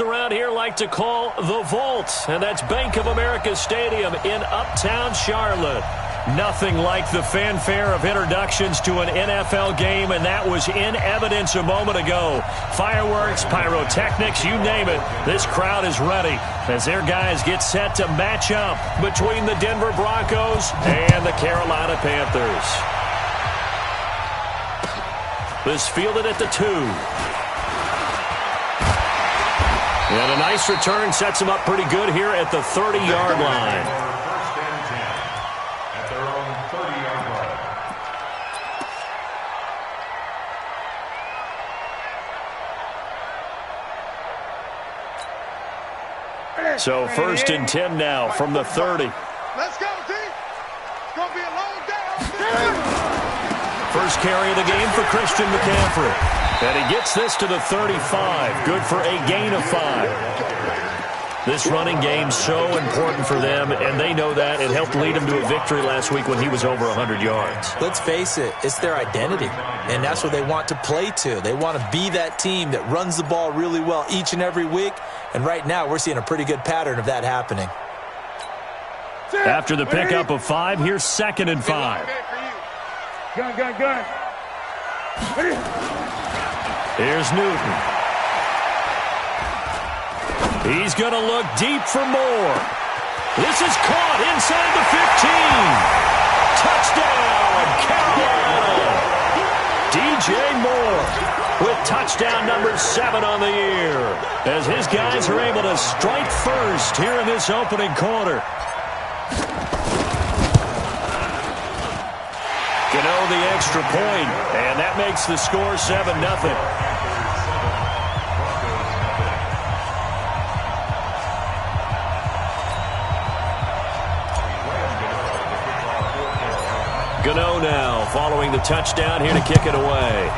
Around here like to call the Vault, and that's Bank of America Stadium in Uptown Charlotte. Nothing like the fanfare of introductions to an NFL game, and that was in evidence a moment ago. Fireworks, pyrotechnics, you name it. This crowd is ready as their guys get set to match up between the Denver Broncos and the Carolina Panthers. This fielded at the 2. And a nice return sets them up pretty good here at the 30-yard line. First and 10 at their own 30-yard line. So first and 10 now from the 30. Let's go, team. It's going to be a long day. First carry of the game for Christian McCaffrey. And he gets this to the 35. Good for a gain of 5. This running game so important for them, and they know that. It helped lead them to a victory last week when he was over 100 yards. Let's face it, it's their identity, and that's what they want to play to. They want to be that team that runs the ball really well each and every week, and right now we're seeing a pretty good pattern of that happening. After the pickup of 5, here's 2nd and 5. Gun. Here's Newton. He's going to look deep for more. This is caught inside the 15. Touchdown, Carolina. DJ Moore with touchdown number 7 on the year as his guys are able to strike first here in this opening quarter. Gano the extra point, and that makes the score 7-0. Gano now following the touchdown here to kick it away.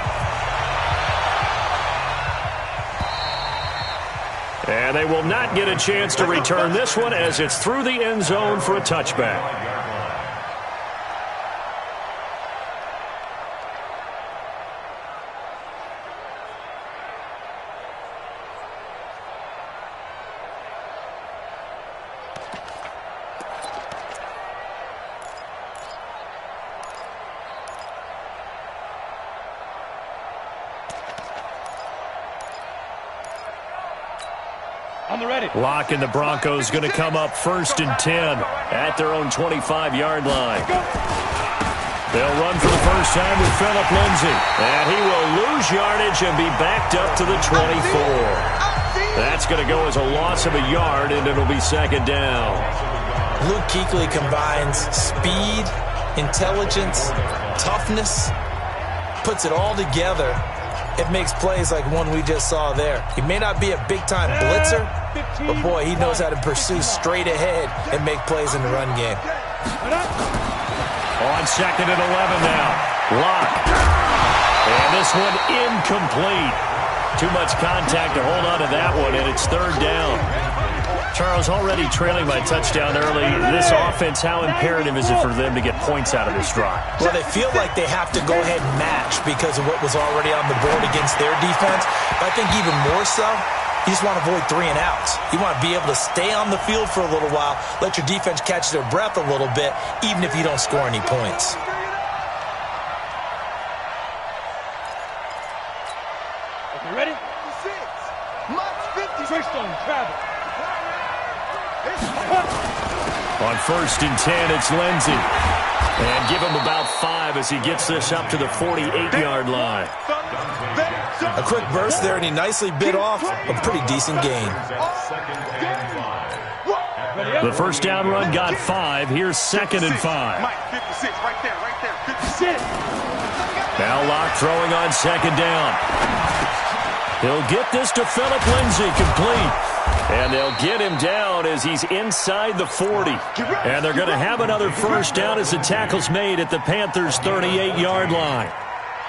And they will not get a chance to return this one as it's through the end zone for a touchback. Lock and the Broncos going to come up 1st and 10 at their own 25-yard line. They'll run for the first time with Phillip Lindsay. And he will lose yardage and be backed up to the 24. That's going to go as a loss of a yard, and it'll be 2nd down. Luke Kuechly combines speed, intelligence, toughness, puts it all together. It makes plays like one we just saw there. He may not be a big-time blitzer, but, boy, he knows how to pursue straight ahead and make plays in the run game. On 2nd and 11 now. Lock. And this one incomplete. Too much contact to hold on to that one, and it's 3rd down. Charles, already trailing by touchdown early. This offense, how imperative is it for them to get points out of this drive? Well, they feel like they have to go ahead and match because of what was already on the board against their defense. But I think even more so, you just want to avoid 3 and outs. You want to be able to stay on the field for a little while, let your defense catch their breath a little bit, even if you don't score any points. Okay, ready? 6. March 50. First on travel. On 1st and 10, it's Lindsay. And give him about 5 as he gets this up to the 48-yard line. A quick burst there, and he nicely bit off a pretty decent gain. The first down run got 5. Here's 2nd and 5. Mike, 56, right there, 56. Now Locke throwing on 2nd down. He'll get this to Phillip Lindsay, complete. And they'll get him down as he's inside the 40. And they're going to have another first down as the tackle's made at the Panthers' 38-yard line.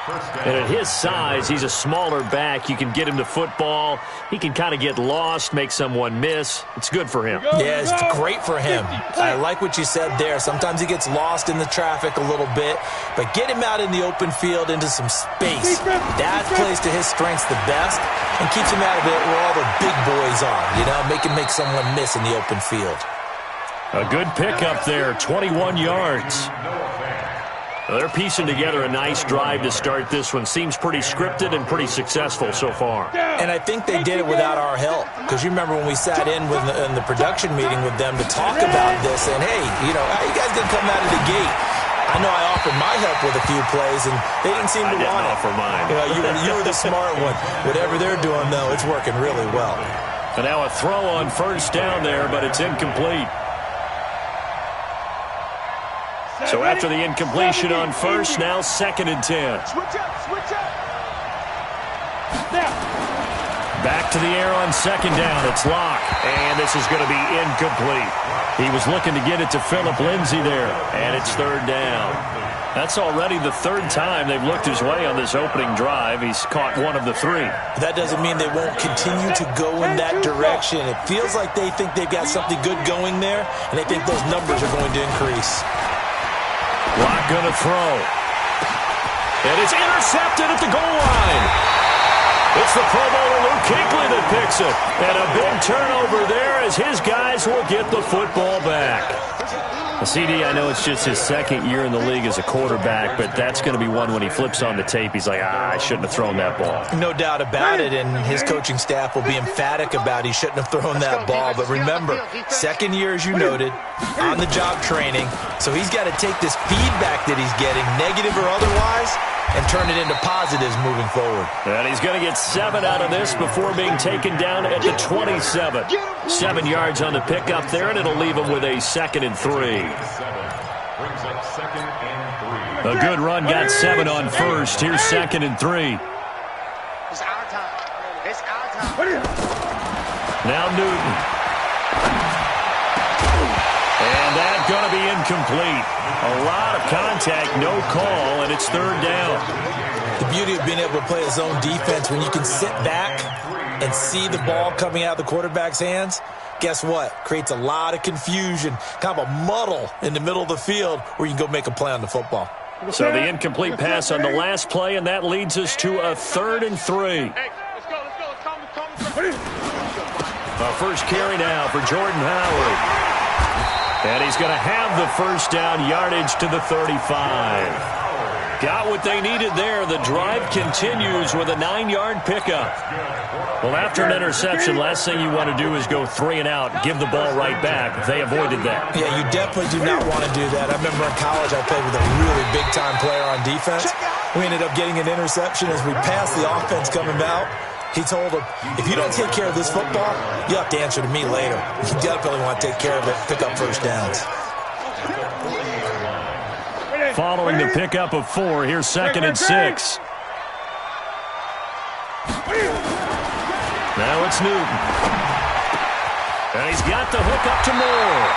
And at his size, he's a smaller back. You can get him to football. He can kind of get lost, make someone miss. It's good for him. Yeah, it's great for him. I like what you said there. Sometimes he gets lost in the traffic a little bit, but get him out in the open field into some space. That plays to his strengths the best and keeps him out of it where all the big boys are, make him make someone miss in the open field. A good pickup there, 21 yards. They're piecing together a nice drive to start this one. Seems pretty scripted and pretty successful so far. And I think they did it without our help. Because you remember when we sat in the production meeting with them to talk about this, and hey, how you guys going to come out of the gate? I know I offered my help with a few plays, and they didn't seem to want it. I didn't offer mine. You were the smart one. Whatever they're doing, though, it's working really well. And now a throw on first down there, but it's incomplete. So after the incompletion on first, now 2nd and 10. Switch up. Now. Back to the air on 2nd down. It's Locke, and this is going to be incomplete. He was looking to get it to Phillip Lindsay there, and it's 3rd down. That's already the 3rd time they've looked his way on this opening drive. He's caught 1 of the 3. That doesn't mean they won't continue to go in that direction. It feels like they think they've got something good going there, and they think those numbers are going to increase. Locke going to throw. And it's intercepted at the goal line. It's the Pro Bowler Luke Kuechly that picks it. And a big turnover there as his guys will get the football back. CD, I know it's just his 2nd year in the league as a quarterback, but that's going to be one when he flips on the tape. He's like, I shouldn't have thrown that ball. No doubt about it, and his coaching staff will be emphatic about he shouldn't have thrown that ball. But remember, 2nd year, as you noted, on-the-job training, so he's got to take this feedback that he's getting, negative or otherwise, and turn it into positives moving forward. And he's going to get 7 out of this before being taken down at the 27. 7 yards on the pickup there, and it'll leave him with a 2nd and 3. Brings up 2nd and 3. A good run got 7 on first. Here's 2nd and 3. It's our time. It's our time. Now Newton. And that's going to be incomplete. A lot of contact, no call, and it's 3rd down. The beauty of being able to play a zone defense when you can sit back and see the ball coming out of the quarterback's hands, guess what? Creates a lot of confusion, kind of a muddle in the middle of the field where you can go make a play on the football. So the incomplete pass on the last play, and that leads us to a 3rd and 3. Hey, let's go. A first carry now for Jordan Howard. And he's going to have the first down, yardage to the 35. Got what they needed there. The drive continues with a 9-yard pickup. Well, after an interception, last thing you want to do is go 3 and out, give the ball right back. They avoided that. Yeah, you definitely do not want to do that. I remember in college I played with a really big-time player on defense. We ended up getting an interception as we passed the offense coming out. He told him, if you don't take care of this football, you'll have to answer to me later. You definitely want to take care of it, pick up first downs. Following the pickup of 4, here's 2nd and 6. Now it's Newton. And he's got the hook up to Moore.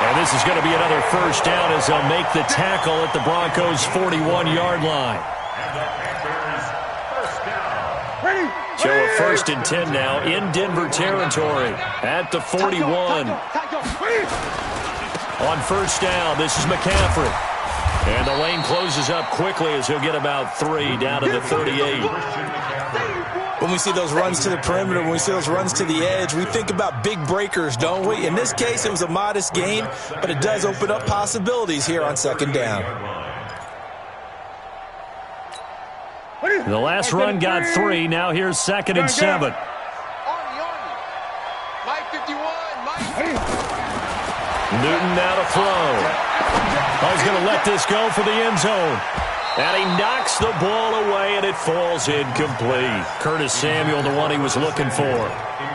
And this is going to be another first down as they'll make the tackle at the Broncos' 41-yard line. So a 1st and 10 now in Denver territory at the 41. On first down, this is McCaffrey. And the lane closes up quickly as he'll get about 3 down to the 38. When we see those runs to the perimeter, when we see those runs to the edge, we think about big breakers, don't we? In this case, it was a modest gain, but it does open up possibilities here on 2nd down. The last run got 3. Now here's 2nd and 7. Newton now to throw. He's going to let this go for the end zone. And he knocks the ball away, and it falls incomplete. Curtis Samuel, the one he was looking for.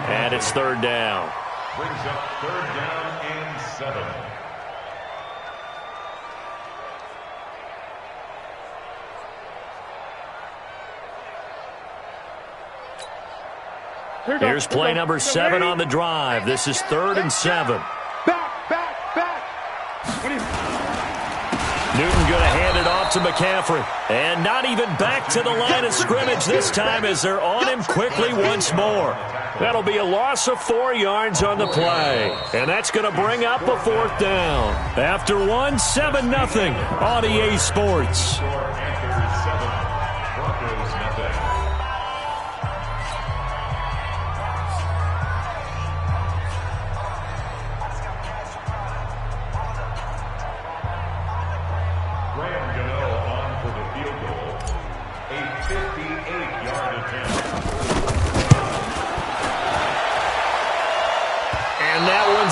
And it's 3rd down. Brings up 3rd down and 7. Here's play number 7 on the drive. This is 3rd and 7. Back. Newton going to hand it off to McCaffrey. And not even back to the line of scrimmage this time as they're on him quickly once more. That'll be a loss of 4 yards on the play. And that's going to bring up a 4th down. After 7-0 on EA Sports.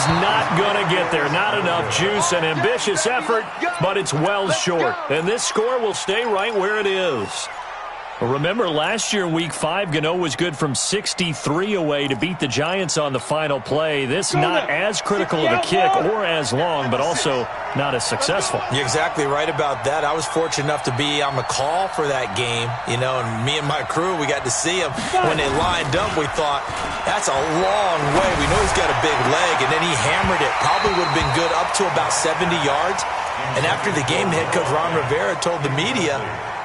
Not going to get there. Not enough juice. An ambitious effort, but it's well short. And this score will stay right where it is. Remember, last year in Week 5, Gano was good from 63 away to beat the Giants on the final play. This not as critical of a kick or as long, but also not as successful. You're exactly right about that. I was fortunate enough to be on the call for that game, and me and my crew, we got to see him. When they lined up, we thought, that's a long way. We know he's got a big leg, and then he hammered it. Probably would have been good up to about 70 yards. And after the game, head coach Ron Rivera told the media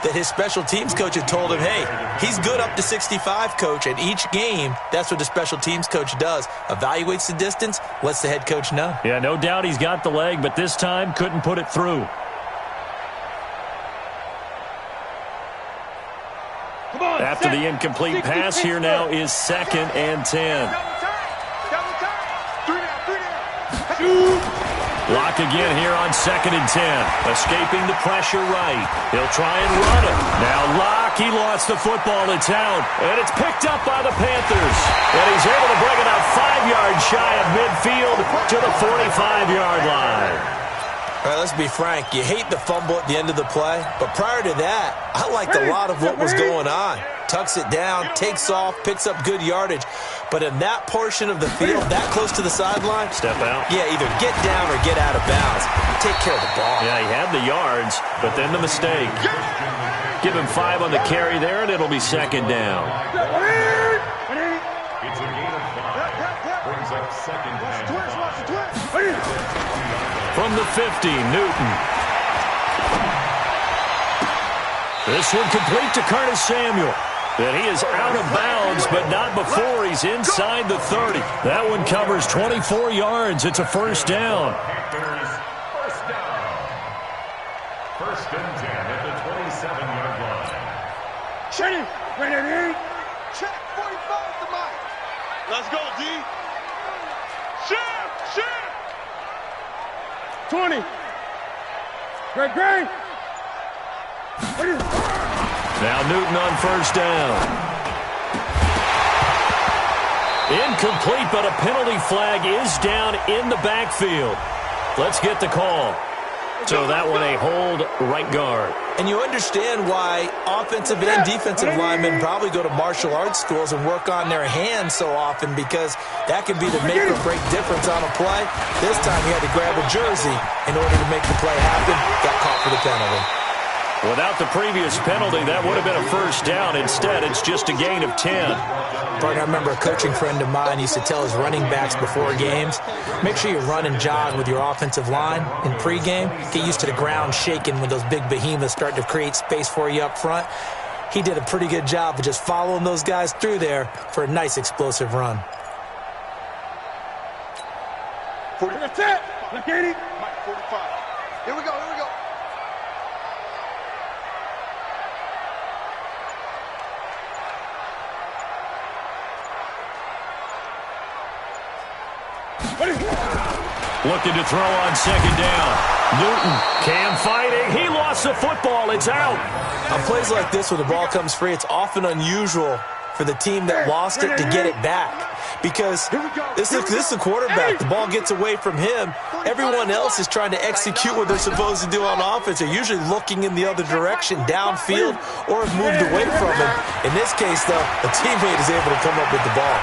that his special teams coach had told him, hey, he's good up to 65, coach. And each game, that's what the special teams coach does. Evaluates the distance, lets the head coach know. Yeah, no doubt he's got the leg, but this time couldn't put it through. After the incomplete pass, here now is 2nd and 10. Lock again here on 2nd and 10. Escaping the pressure right. He'll try and run it. Now Locke, he lost the football. It's out. And it's picked up by the Panthers. And he's able to bring it out 5 yards shy of midfield to the 45-yard line. All right, let's be frank. You hate the fumble at the end of the play. But prior to that, I liked a lot of what was going on. Tucks it down, takes off, picks up good yardage. But in that portion of the field, that close to the sideline, step out. Yeah, either get down or get out of bounds. Take care of the ball. Yeah, he had the yards, but then the mistake. Give him 5 on the carry there, and it'll be 2nd down. It's a gain of 5. Brings up 2nd and 5. From the 50, Newton. This one complete to Curtis Samuel. And he is out of bounds, but not before he's inside the 30. That one covers 24 yards. It's a 1st down. Panthers, 1st down. 1st and 10 at the 27-yard line. Ready? Ready? Check 45 to Mike. Let's go, D. Shift. 20. Great. Now Newton on 1st down. Incomplete, but a penalty flag is down in the backfield. Let's get the call. So that one a hold right guard. And you understand why offensive and defensive linemen probably go to martial arts schools and work on their hands so often, because that can be the make or break difference on a play. This time he had to grab a jersey in order to make the play happen. Got caught for the penalty. Without the previous penalty, that would have been a 1st down. Instead, it's just a gain of 10. Partner, I remember a coaching friend of mine used to tell his running backs before games, make sure you run and jog with your offensive line in pregame. Get used to the ground shaking when those big behemoths start to create space for you up front. He did a pretty good job of just following those guys through there for a nice explosive run. 40. That's it. Look at it. Mike, 45. Here we go. Looking to throw on 2nd down. Newton, Cam fighting. He lost the football. It's out. On plays like this where the ball comes free, it's often unusual for the team that lost it to get it back. Because this is the quarterback. The ball gets away from him. Everyone else is trying to execute what they're supposed to do on offense. They're usually looking in the other direction, downfield, or have moved away from him. In this case, though, a teammate is able to come up with the ball.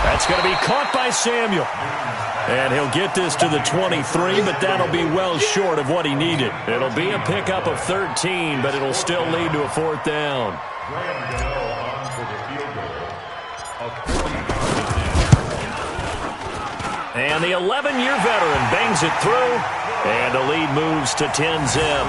That's going to be caught by Samuel. And he'll get this to the 23, but that'll be well short of what he needed. It'll be a pickup of 13, but it'll still lead to a 4th down. And the 11-year veteran bangs it through, and the lead moves to 10-zip.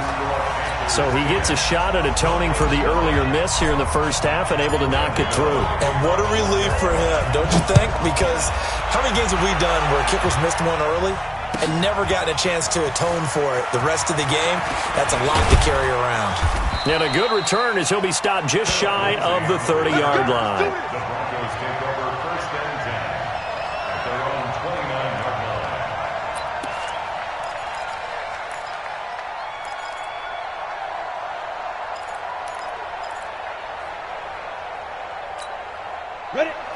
So he gets a shot at atoning for the earlier miss here in the first half and able to knock it through. And what a relief for him, don't you think? Because how many games have we done where kickers missed one early and never gotten a chance to atone for it the rest of the game? That's a lot to carry around. And a good return as he'll be stopped just shy of the 30-yard line. The Broncos take over first and 10 at their own 29-yard line.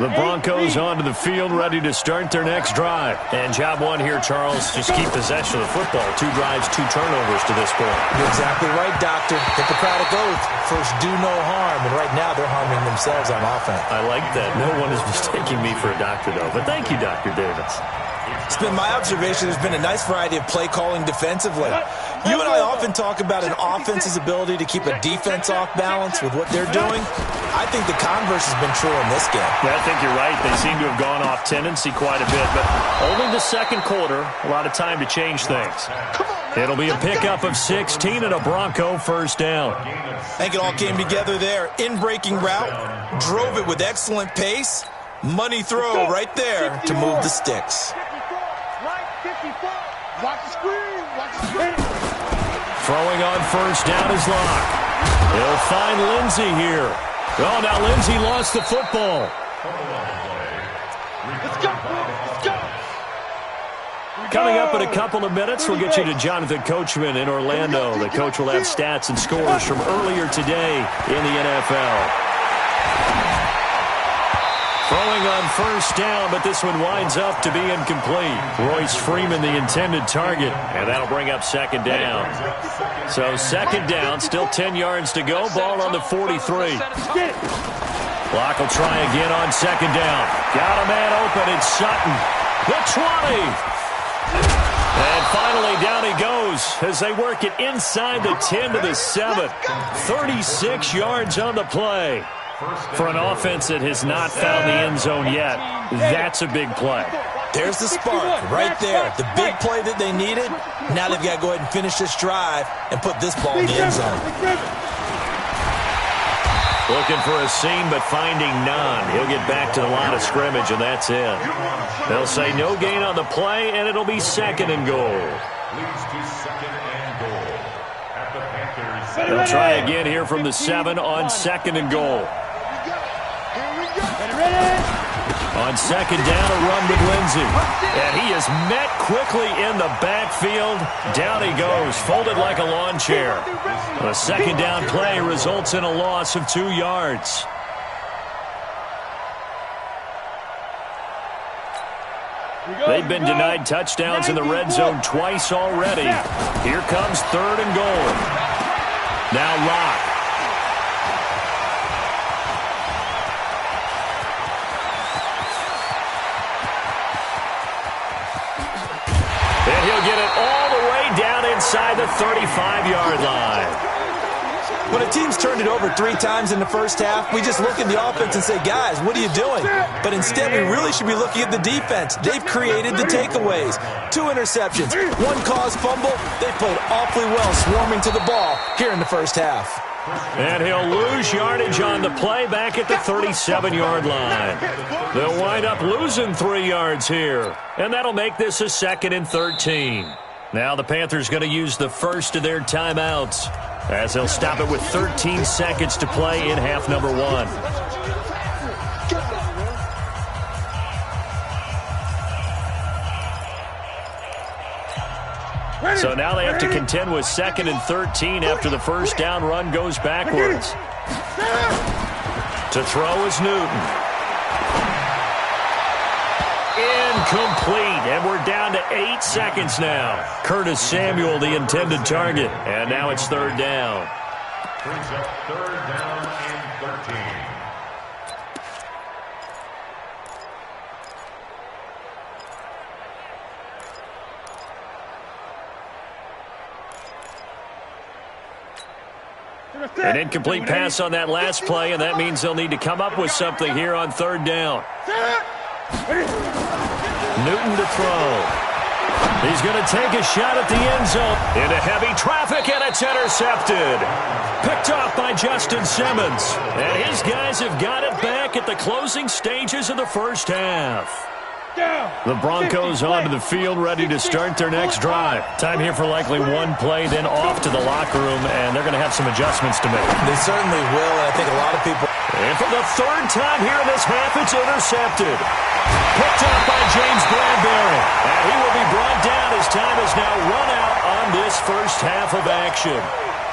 The Broncos onto the field, ready to start their next drive. And job one here, Charles, just keep possession of the football. 2 drives, 2 turnovers to this point. You're exactly right, Doctor. Hippocratic oath. First, do no harm. And right now, they're harming themselves on offense. I like that. No one is mistaking me for a doctor, though. But thank you, Dr. Davis. It's been my observation there's been a nice variety of play calling defensively. You and I often talk about an offense's ability to keep a defense off balance with what they're doing. I think the converse has been true in this game. Yeah, I think you're right. They seem to have gone off tendency quite a bit, but only the second quarter, a lot of time to change things. It'll be a pickup of 16 and a Bronco first down. I think it all came together there. In-breaking route, drove it with excellent pace. Money throw right there to move the sticks. Watch the screen. Watch the screen. Throwing on first down is Locke. He'll find Lindsey here. Oh, now Lindsey lost the football. Let's go. Let's go. Coming up in a couple of minutes, we'll get you to Jonathan Coachman in Orlando. The coach will have stats and scores from earlier today in the NFL. Throwing on first down, but this one winds up to be incomplete. Royce Freeman, the intended target, and that'll bring up second down. So second down, still 10 yards to go. Ball on the 43. Locke will try again on second down. Got a man open, it's Sutton. The 20. And finally, down he goes as they work it inside the 10 to the 7. 36 yards on the play. For an offense that has not found the end zone yet, that's a big play. There's the spark right there. The big play that they needed. Now they've got to go ahead and finish this drive and put this ball in the end zone. Looking for a seam, but finding none. He'll get back to the line of scrimmage, and that's it. They'll say no gain on the play, and it'll be second and goal. Leads to second and goal at the Panthers. They'll try again here from the 7 on second and goal. On second down, a run with Lindsey. And he is met quickly in the backfield. Down he goes, folded like a lawn chair. A second down play results in a loss of 2 yards. They've been denied touchdowns in the red zone twice already. Here comes third and goal. Now Locke. And he'll get it all the way down inside the 35-yard line. When a team's turned it over 3 times in the first half, we just look at the offense and say, guys, what are you doing? But instead, we really should be looking at the defense. They've created the takeaways. 2 interceptions, 1 caused fumble. They played awfully well swarming to the ball here in the first half. And he'll lose yardage on the play back at the 37-yard line. They'll wind up losing 3 yards here. And that'll make this a 2nd and 13. Now the Panthers going to use the first of their timeouts, as they'll stop it with 13 seconds to play in half number 1. So now they have to contend with 2nd and 13 after the first down run goes backwards. To throw is Newton. Incomplete, and we're down to 8 seconds now. Curtis Samuel, the intended target, and now it's third down. Brings up third down and 13. An incomplete pass on that last play, and that means they'll need to come up with something here on third down. Newton to throw. He's going to take a shot at the end zone. Into heavy traffic, and it's intercepted. Picked off by Justin Simmons. And his guys have got it back at the closing stages of the first half. The Broncos onto the field, ready to start their next drive. Time here for likely one play, then off to the locker room, and they're going to have some adjustments to make. They certainly will, and I think a lot of people... And for the third time here in this half, it's intercepted. Picked up by James Bradbury. And he will be brought down as time has now run out on this first half of action.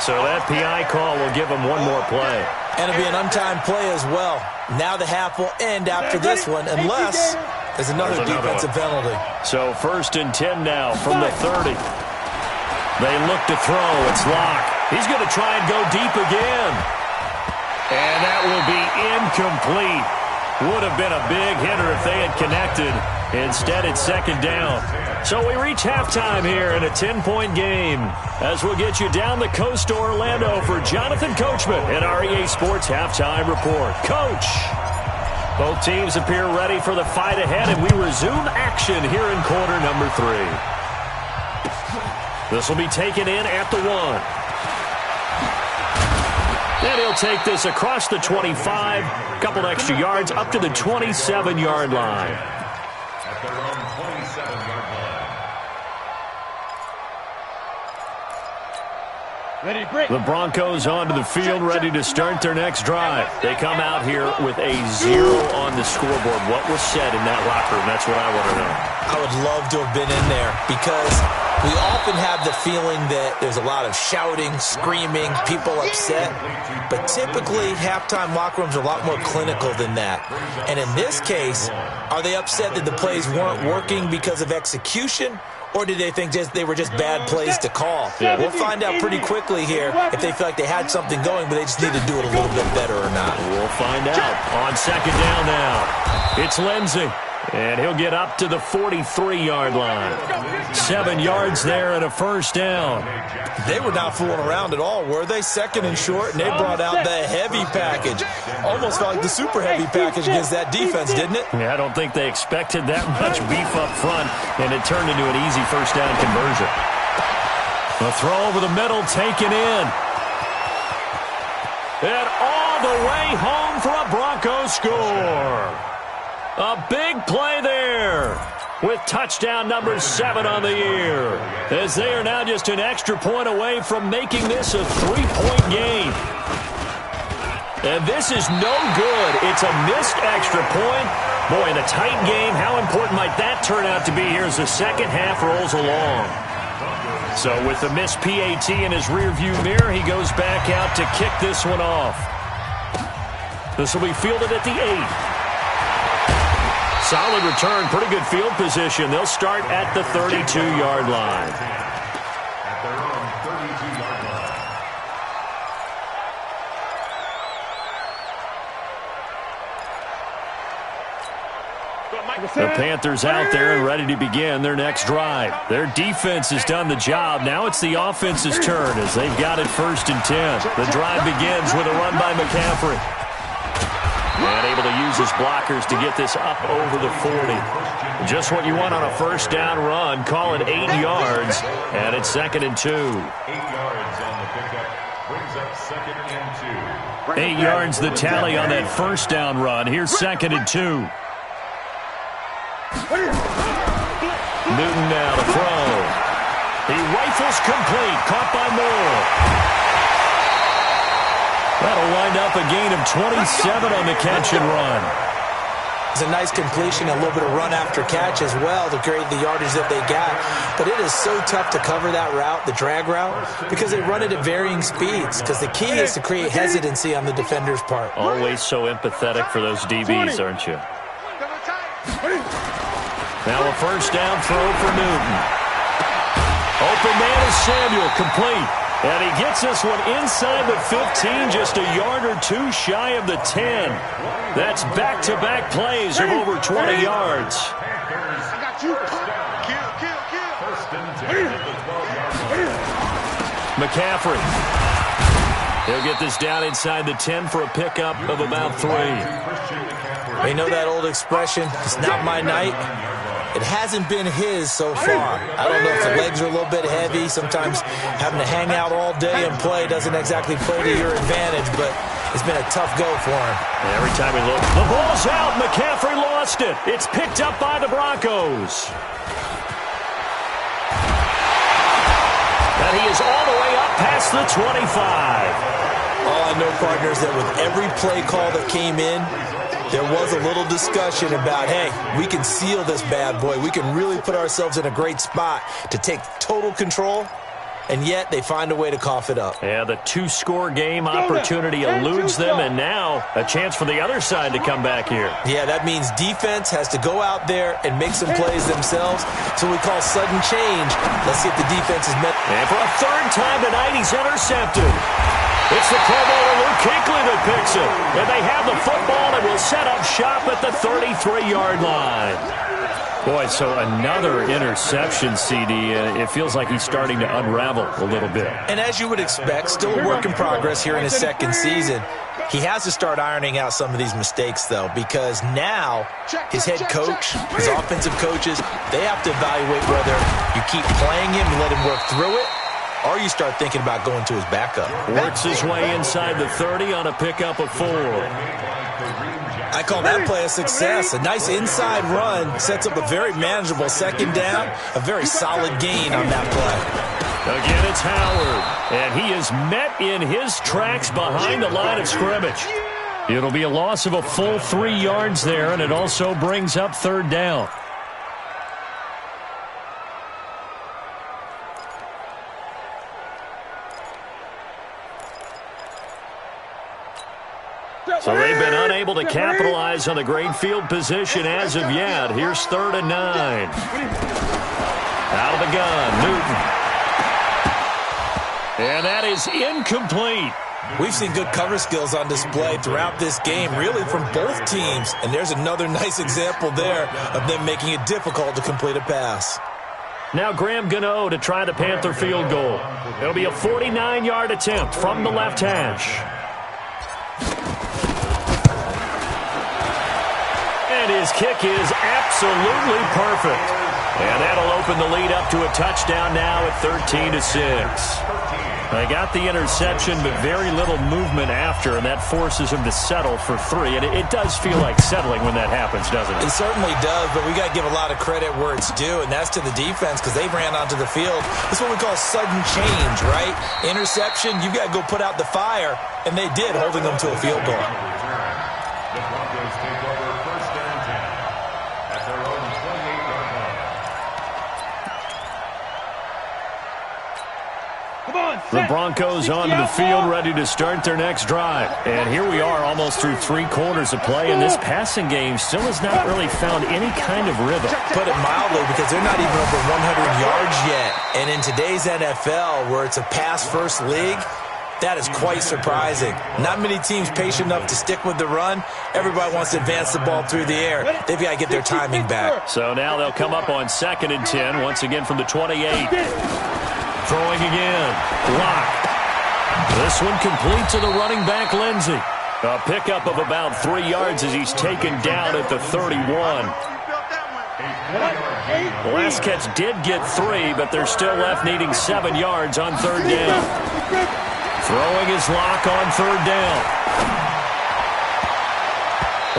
So that PI call will give him one more play. And it'll be an untimed play as well. Now the half will end after this one, unless there's another defensive penalty. So 1st and 10 now from the 30. They look to throw. It's Locke. He's going to try and go deep again. And that will be incomplete. Would have been a big hitter if they had connected. Instead, it's 2nd down. So we reach halftime here in a 10-point game as we'll get you down the coast to Orlando for Jonathan Coachman at our EA Sports Halftime Report. Coach, both teams appear ready for the fight ahead, and we resume action here in quarter number 3. This will be taken in at the 1. And he'll take this across the 25, a couple extra yards up to the 27-yard line. At their own 27-yard line. The Broncos onto the field, ready to start their next drive. They come out here with a 0 on the scoreboard. What was said in that locker room? That's what I want to know. I would love to have been in there because we often have the feeling that there's a lot of shouting, screaming, people upset. But typically, halftime locker rooms are a lot more clinical than that. And in this case, are they upset that the plays weren't working because of execution? Or did they think they were just bad plays to call? Yeah. We'll find out pretty quickly here if they feel like they had something going, but they just need to do it a little bit better or not. We'll find out. On 2nd down now, it's Lindsey. And he'll get up to the 43-yard line. 7 yards there and a 1st down. They were not fooling around at all, were they? 2nd and short, and they brought out the heavy package. Almost felt like the super heavy package against that defense, didn't it? Yeah, I don't think they expected that much beef up front, and it turned into an easy 1st down conversion. The throw over the middle taken in. And all the way home for a Broncos score. A big play there with touchdown number 7 on the year, as they are now just an extra point away from making this a 3-point game. And this is no good. It's a missed extra point. Boy, in a tight game, how important might that turn out to be here as the second half rolls along? So with the missed PAT in his rearview mirror, he goes back out to kick this one off. This will be fielded at the 8. Solid return, pretty good field position. They'll start at the 32-yard line. At their own 32-yard line. The Panthers out there and ready to begin their next drive. Their defense has done the job. Now it's the offense's turn as they've got it 1st and 10. The drive begins with a run by McCaffrey. And able to use his blockers to get this up over the 40. Just what you want on a 1st down run. Call it 8 yards, and it's 2nd and 2. 8 yards on the pickup. Brings up 2nd and 2. 8 yards the tally on that 1st down run. Here's 2nd and 2. Newton now to throw. He rifles complete. Caught by Moore. That'll wind up a gain of 27 on the catch and run. It's a nice completion, a little bit of run after catch as well to create the yardage that they got. But it is so tough to cover that route, the drag route, because they run it at varying speeds. Because the key is to create hesitancy on the defender's part. Always so empathetic for those DBs, aren't you? Now a 1st down throw for Newton. Open man is Samuel, complete. And he gets this one inside the 15, just a yard or 2 shy of the 10. That's back-to-back plays of over 20 yards. I got you. McCaffrey. He'll get this down inside the 10 for a pickup of about 3. You know that old expression, it's not my night. It hasn't been his so far. I don't know if the legs are a little bit heavy. Sometimes having to hang out all day and play doesn't exactly play to your advantage, but it's been a tough go for him. Every time we look, the ball's out. McCaffrey lost it. It's picked up by the Broncos. And he is all the way up past the 25. All I know, partners, that with every play call that came in, there was a little discussion about, hey, we can seal this bad boy. We can really put ourselves in a great spot to take total control, and yet they find a way to cough it up. Yeah, the two-score game opportunity eludes them, and now a chance for the other side to come back here. Yeah, that means defense has to go out there and make some plays themselves. So we call sudden change. Let's see if the defense is met. And for a third time tonight, he's intercepted. It's the Pro Bowler Luke Kuechly that picks it. And they have the football and will set up shop at the 33-yard line. Boy, so another interception, CD. It feels like he's starting to unravel a little bit. And as you would expect, still a work in progress here in his second season. He has to start ironing out some of these mistakes, though, because now his head coach, his offensive coaches, they have to evaluate whether you keep playing him and let him work through it, or you start thinking about going to his backup. Works his way inside the 30 on a pickup of 4. I call that play a success. A nice inside run sets up a very manageable second down, a very solid gain on that play. Again, it's Howard, and he is met in his tracks behind the line of scrimmage. It'll be a loss of a full 3 yards there, and it also brings up third down. So they've been unable to capitalize on the great field position as of yet. Here's 3rd and 9. Out of the gun, Newton. And that is incomplete. We've seen good cover skills on display throughout this game, really from both teams. And there's another nice example there of them making it difficult to complete a pass. Now Graham Gano to try the Panther field goal. It'll be a 49-yard attempt from the left hash. And his kick is absolutely perfect. And that'll open the lead up to a touchdown now at 13-6. They got the interception, but very little movement after, and that forces him to settle for 3. And it does feel like settling when that happens, doesn't it? It certainly does, but we got to give a lot of credit where it's due, and that's to the defense because they ran onto the field. This is what we call sudden change, right? Interception, you've got to go put out the fire, and they did, holding them to a field goal. The Broncos take over 1st and 10 at their own 28-yard line. The Broncos onto the field, ready to start their next drive. And here we are almost through 3 quarters of play, and this passing game still has not really found any kind of rhythm. Put it mildly, because they're not even over 100 yards yet. And in today's NFL, where it's a pass-first league, that is quite surprising. Not many teams patient enough to stick with the run. Everybody wants to advance the ball through the air. They've got to get their timing back. So now they'll come up on 2nd and 10, once again from the 28. Throwing again. Block. This one complete to the running back, Lindsey. A pickup of about 3 yards as he's taken down at the 31. The last catch did get 3, but they're still left needing 7 yards on 3rd down. Throwing his lock on 3rd down.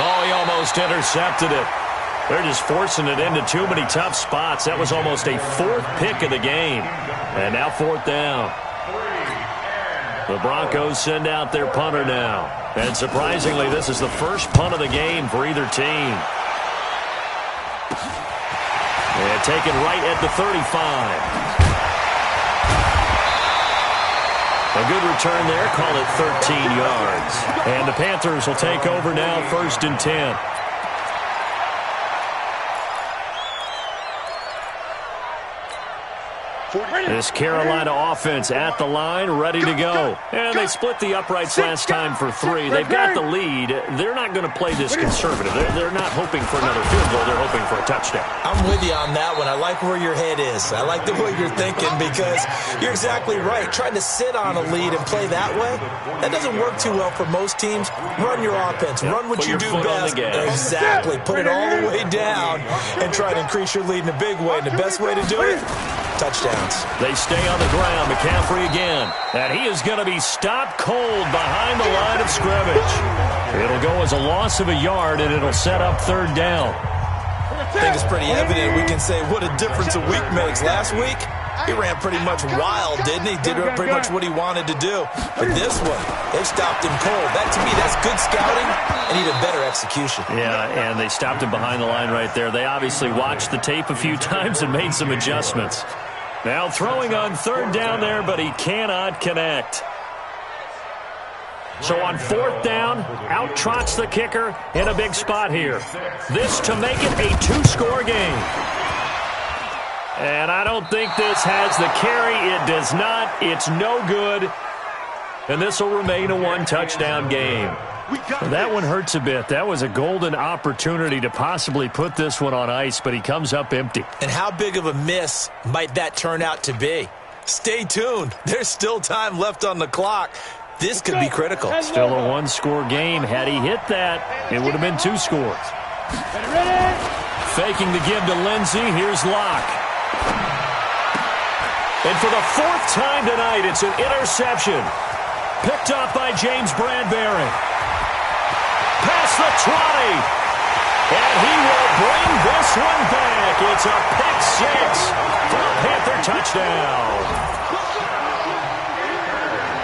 Oh, he almost intercepted it. They're just forcing it into too many tough spots. That was almost a 4th pick of the game. And now 4th down. The Broncos send out their punter now. And surprisingly, this is the first punt of the game for either team. And taken right at the 35. A good return there, call it 13 yards. And the Panthers will take over now, 1st and 10. This Carolina offense at the line, ready to go. And they split the uprights last time for 3. They've got the lead. They're not going to play this conservative. They're not hoping for another field goal. They're hoping for a touchdown. I'm with you on that one. I like where your head is. I like the way you're thinking because you're exactly right. Trying to sit on a lead and play that way, that doesn't work too well for most teams. Run your offense. Run what you do best. Exactly. Put it all the way down and try to increase your lead in a big way. And the best way to do it, touchdowns. They stay on the ground. McCaffrey again. And he is going to be stopped cold behind the line of scrimmage. It'll go as a loss of a yard, and it'll set up 3rd down. I think it's pretty evident. We can say what a difference a week makes. Last week, he ran pretty much wild, didn't he? Did pretty much what he wanted to do. But this one, they stopped him cold. That, to me, that's good scouting and even better execution. Yeah, and they stopped him behind the line right there. They obviously watched the tape a few times and made some adjustments. Now throwing on 3rd down there, but he cannot connect. So on 4th down, out trots the kicker in a big spot here. This to make it a 2-score game. And I don't think this has the carry. It does not. It's no good. And this will remain a 1-touchdown game. That one hurts a bit. That was a golden opportunity to possibly put this one on ice, but he comes up empty. And how big of a miss might that turn out to be? Stay tuned. There's still time left on the clock. This could be critical. Still a 1-score game. Had he hit that, it would have been 2 scores. Faking the give to Lindsey. Here's Locke. And for the 4th time tonight, it's an interception. Picked up by James Bradbury. Past the 20. And he will bring this one back. It's a pick 6 for a Panther touchdown.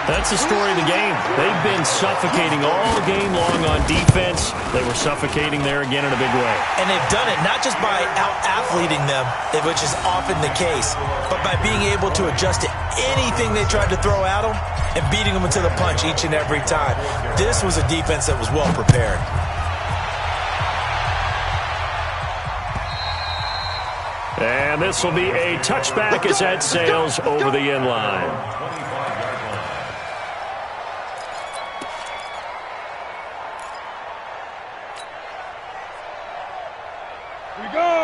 That's the story of the game. They've been suffocating all game long on defense. They were suffocating there again in a big way. And they've done it not just by out-athleting them, which is often the case, but by being able to adjust to anything they tried to throw at them and beating them into the punch each and every time. This was a defense that was well prepared. And this will be a touchback as that sails over the end line.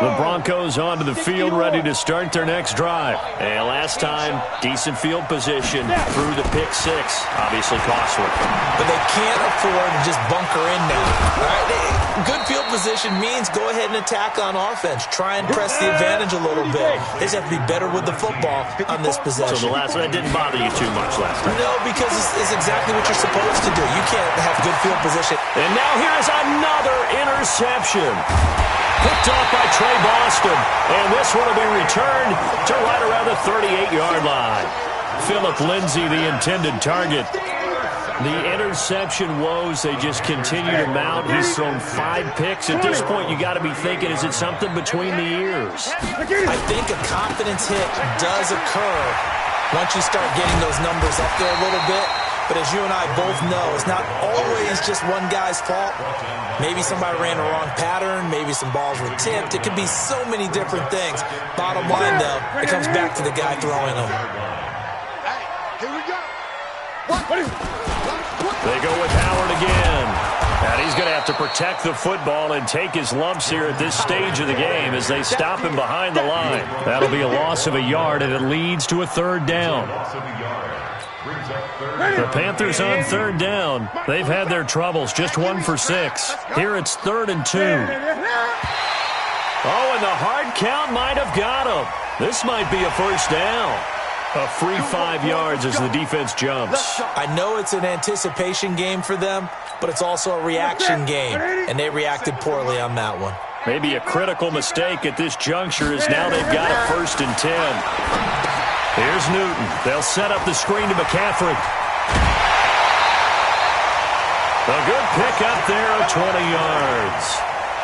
The Broncos onto the field, ready to start their next drive. And last time, decent field position through the pick 6. Obviously costly. But they can't afford to just bunker in now. All right? Good field position means go ahead and attack on offense. Try and press the advantage a little bit. They just have to be better with the football on this possession. So the last one, that didn't bother you too much last time? No, because it's exactly what you're supposed to do. You can't have good field position. And now here is another interception. Picked off by Trey Boston. And this one will be returned to right around the 38-yard line. Phillip Lindsay, the intended target. The interception woes, they just continue to mount. He's thrown 5 picks. At this point, you got to be thinking, is it something between the ears? I think a confidence hit does occur once you start getting those numbers up there a little bit. But as you and I both know, it's not always just one guy's fault. Maybe somebody ran the wrong pattern. Maybe some balls were tipped. It could be so many different things. Bottom line, though, it comes back to the guy throwing them. Here we go. They go with Howard again. And he's going to have to protect the football and take his lumps here at this stage of the game as they stop him behind the line. That'll be a loss of a yard, and it leads to a 3rd down. The Panthers on 3rd down. They've had their troubles, just 1 for 6. Here it's 3rd and 2. Oh, and the hard count might have got him. This might be a 1st down. A free 5 yards as the defense jumps. I know it's an anticipation game for them, but it's also a reaction game, and they reacted poorly on that one. Maybe a critical mistake at this juncture as now they've got a 1st and 10. Here's Newton. They'll set up the screen to McCaffrey. A good pick up there of 20 yards.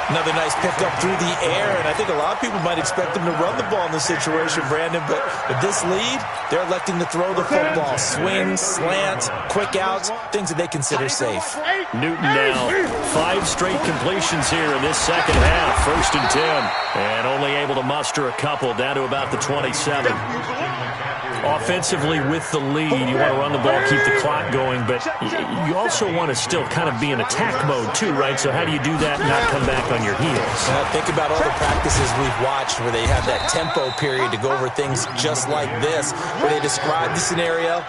Another nice pickup through the air, and I think a lot of people might expect them to run the ball in this situation, Brandon, but with this lead, they're electing to throw the football. Swings, slants, quick outs, things that they consider safe. Newton now 5 straight completions here in this second half. 1st and 10, and only able to muster a couple down to about the 27. Offensively with the lead, you want to run the ball, keep the clock going, but you also want to still kind of be in attack mode too, right? So how do you do that and not come back on your heels? Think about all the practices we've watched where they have that tempo period to go over things just like this, where they describe the scenario,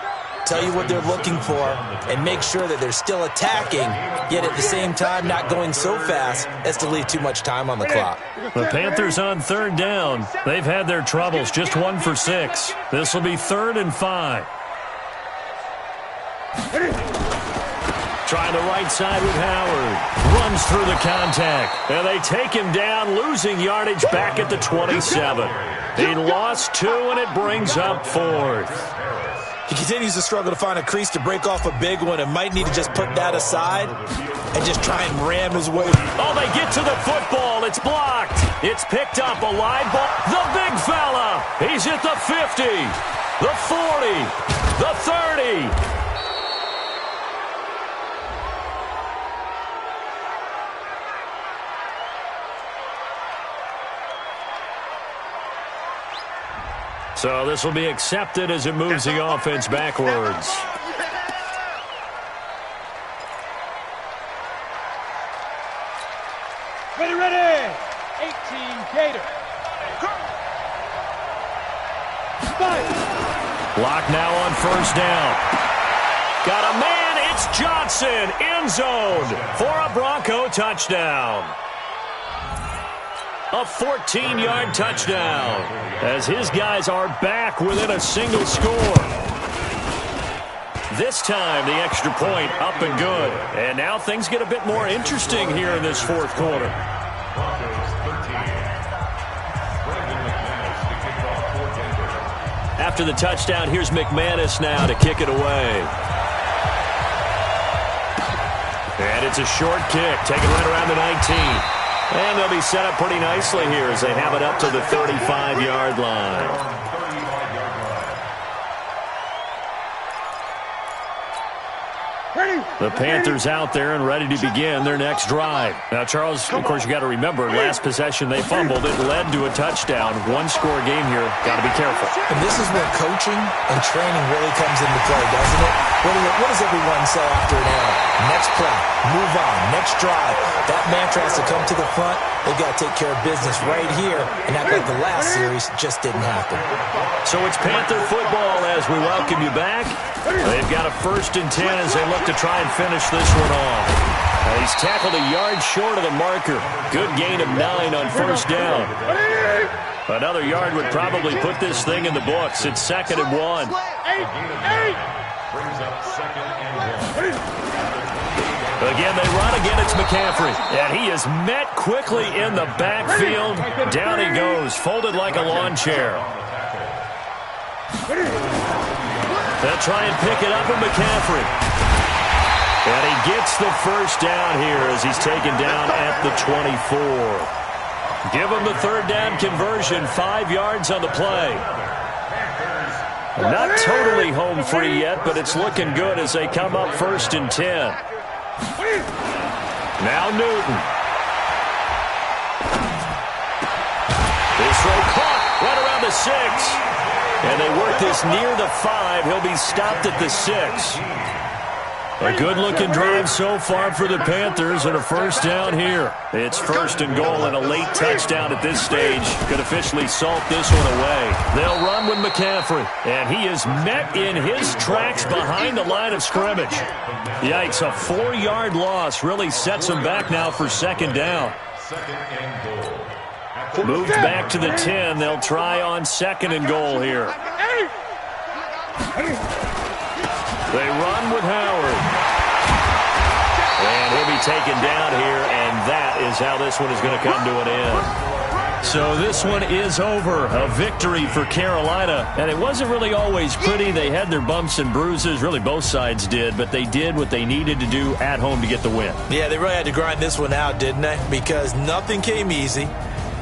tell you what they're looking for, and make sure that they're still attacking, yet at the same time not going so fast as to leave too much time on the clock. The Panthers on 3rd down. They've had their troubles, just 1 for 6. This will be 3rd and 5. Trying the right side with Howard. Runs through the contact. And they take him down, losing yardage back at the 27. He lost 2, and it brings up 4th. He continues to struggle to find a crease to break off a big one and might need to just put that aside and just try and ram his way. Oh, they get to the football. It's blocked. It's picked up. A live ball. The big fella. He's at the 50, the 40, the 30. So this will be accepted as it moves the offense backwards. Ready. 18 Gator. Lock now on 1st down. Got a man. It's Johnson. End zone for a Bronco touchdown. A 14-yard touchdown as his guys are back within a single score. This time, the extra point up and good. And now things get a bit more interesting here in this 4th quarter. After the touchdown, here's McManus now to kick it away. And it's a short kick, taken right around the 19. And they'll be set up pretty nicely here as they have it up to the 35-yard line. The Panthers out there and ready to begin their next drive. Now, Charles, of course, you got to remember, last possession they fumbled. It led to a touchdown. 1-score game here. Got to be careful. And this is where coaching and training really comes into play, doesn't it? What does everyone say after an error? Next play, move on, next drive. That mantra has to come to the front. They've got to take care of business right here and act like the last series just didn't happen. So it's Panther football as we welcome you back. They've got a 1st and 10 as they look to try and finish this one off. He's tackled a yard short of the marker. Good gain of 9 on 1st down. Another yard would probably put this thing in the books. It's 2nd and 1. Brings up 2nd and 1. Again, they run again. It's McCaffrey. And he is met quickly in the backfield. Down he goes, folded like a lawn chair. They'll try and pick it up with McCaffrey. And he gets the 1st down here as he's taken down at the 24. Give him the 3rd down conversion. 5 yards on the play. Not totally home free yet, but it's looking good as they come up 1st and 10. Now Newton. This throw caught right around the 6. And they work this near the 5. He'll be stopped at the 6. A good-looking drive so far for the Panthers and a 1st down here. It's 1st and goal and a late touchdown at this stage could officially salt this one away. They'll run with McCaffrey, and he is met in his tracks behind the line of scrimmage. Yikes, a 4-yard loss really sets him back now for 2nd down. 2nd and goal. Moved back to the 10. They'll try on 2nd and goal here. They run with Howard. And he'll be taken down here, and that is how this one is going to come to an end. So this one is over. A victory for Carolina. And it wasn't really always pretty. They had their bumps and bruises. Really, both sides did. But they did what they needed to do at home to get the win. Yeah, they really had to grind this one out, didn't they? Because nothing came easy.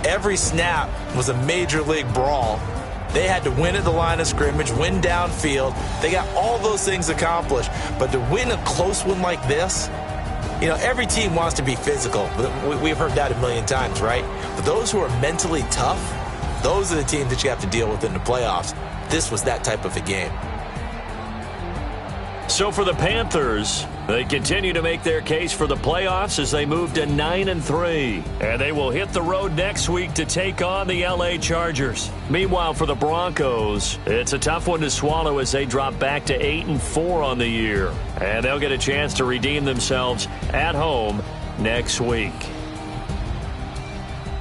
Every snap was a major league brawl. They had to win at the line of scrimmage, win downfield. They got all those things accomplished. But to win a close one like this, you know, every team wants to be physical. We've heard that a million times, right? But those who are mentally tough, those are the teams that you have to deal with in the playoffs. This was that type of a game. So for the Panthers, they continue to make their case for the playoffs as they move to 9-3. And they will hit the road next week to take on the LA Chargers. Meanwhile, for the Broncos, it's a tough one to swallow as they drop back to 8-4 on the year. And they'll get a chance to redeem themselves at home next week.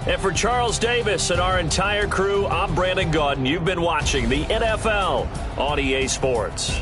And for Charles Davis and our entire crew, I'm Brandon Gaudin. You've been watching the NFL on EA Sports.